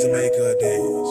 to make her dance.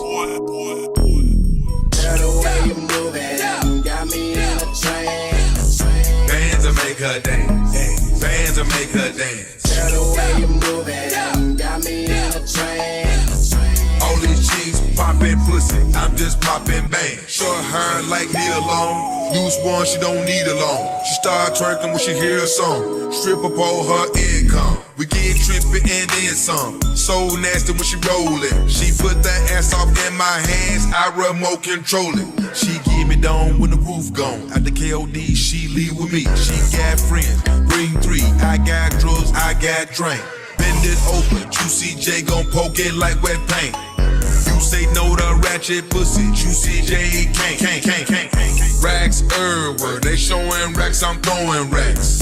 Girl, the way you move it, got me in a trance. Bands to make her dance. Bands to make her dance. Girl, the way you move it, got me in a trance. All these cheeks poppin' pussy, I'm just poppin' bang. Short hair like Neil Long, loose one she don't need a long. She start twerking when she hear a song. Strip up all her income. We get trippin' and then some. So nasty when she rollin'. She put that ass off in my hands, I remote control it. She give me down when the roof gone. At the KOD, she leave with me. She got friends, bring 3. I got drugs, I got drink. Bend it open, Juicy J gon' poke it like wet paint. You say no to ratchet pussy, Juicy J can't. Racks everywhere, they showing racks, I'm throwing racks.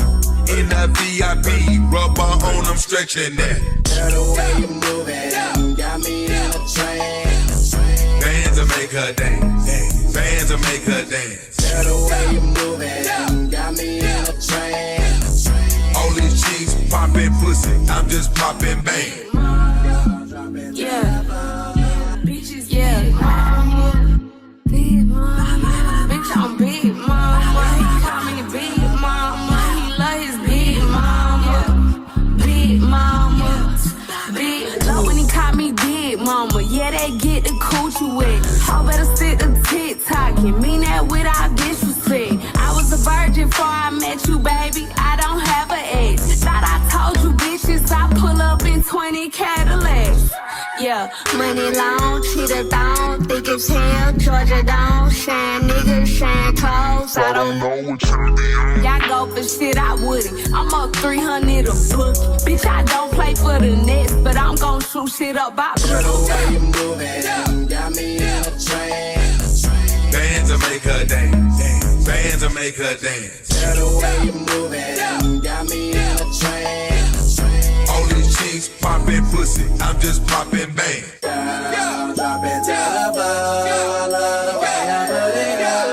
In the VIP, rubber on, I'm stretching that. Girl, the way you move it, got me in a trance. Bands to make her dance. Bands to make her dance. Girl, the way you move it, got me in a trance. All these cheeks poppin' pussy, I'm just poppin' bang. Yeah. Yeah. Big mama. Bitch, I'm big mama. He call me big mama. He love his big mama. Big mama. Big. Love when he call me big mama. Yeah, they get the coochie wet. I better stick to TikTok and mean that without disrespect. I was a virgin before I met you, baby. I don't have an ex. Thought I told you bitches I pull up in 20 Cadillacs. Yeah, money long, cheetah thong, thick as hell, Georgia don't shine, niggas shine clothes. I don't know what you mean. Y'all go for shit, I wouldn't. I'm up 300 a book. Bitch, I don't play for the Nets, but I'm gon' shoot shit up by Girl, the way you move it, got me in a trance. Bands to make her dance. Bands to make her dance. Girl, the way you move it, got me in a trance. All these cheeks poppin' pussy, I'm just poppin' bang. Girl, drop it to the floor. I love the way you put it down.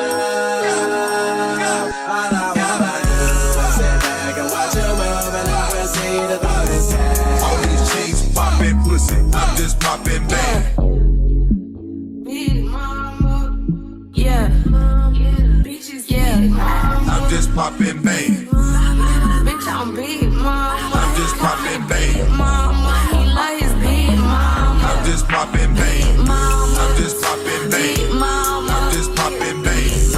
All I wanna do is sit back and watch you move and I will see the body stand. All these cheeks poppin' pussy, I'm just poppin' bang. Big mama. Yeah. Bitches, yeah. I'm just poppin' bang. Bitch, I'm big mama. I'm just poppin' bang. Mama, he love his big mama. I'm just poppin' bang. I'm just poppin' bang. I'm just poppin' bang.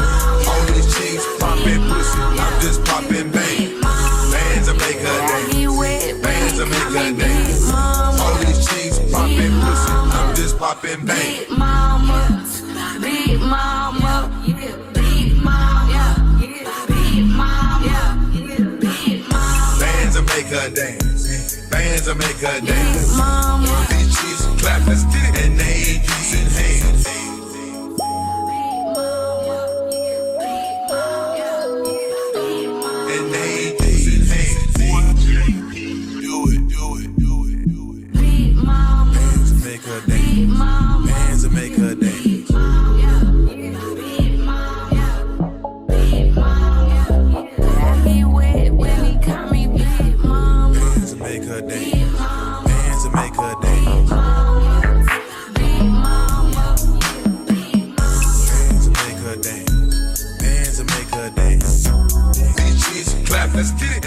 All these cheeks poppin' pussy, I'm just poppin' bang. Bands to make her dance. Bands to make her dance. All these cheeks poppin' pussy, I'm just poppin' bang. Big mama, big mama, big mama, big mama, big mama. Bands to make her dance. Bands to make her dance. Mama. These cheeks clap, let's get it. And they ain't using hands. And they ain't using hands. Do it, do it, do it, do it. Big mama, Bands to make her dance. Bands to make her dance. Bands to make her dance. Bands to make her dance. Bands to make her dance. Bands to make her dance. These cheeks clap, let's get it.